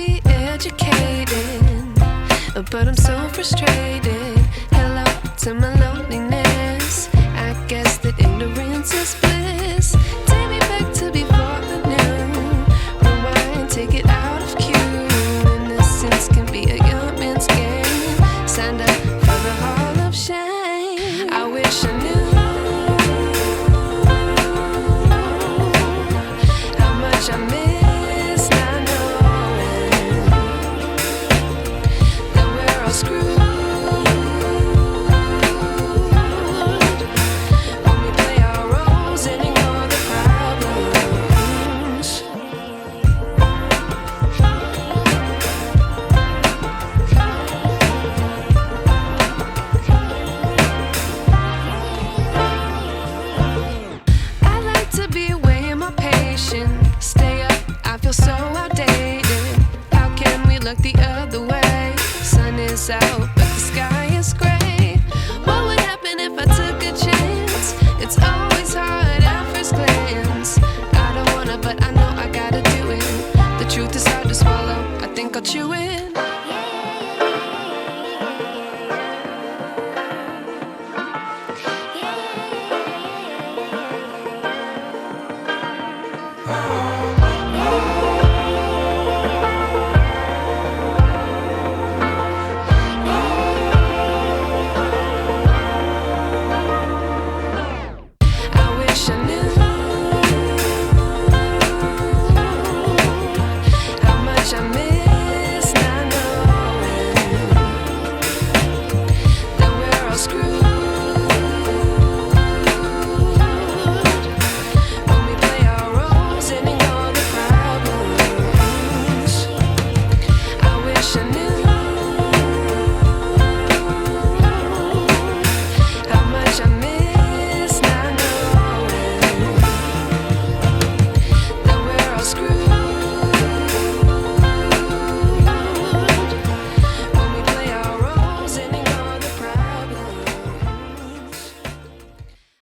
be educated, but I'm so frustrated. Hello to my loneliness. I guess that ignorance is bliss. Take me back to before I knew. Rewind, take it out of cue. Innocence can be a young man's game. Signed up for the hall of shame. I wish I knew how much I miss not knowing that we're all screwed when we play our roles and ignore the problems. I like to be away in my patience. Stay up, I feel so outdated. How can we look the other way? Sun is out, but the sky is gray. What would happen if I took a chance? It's always hard at first glance. I don't wanna, but I know I gotta do it. The truth is hard to swallow, I think I'll chew it.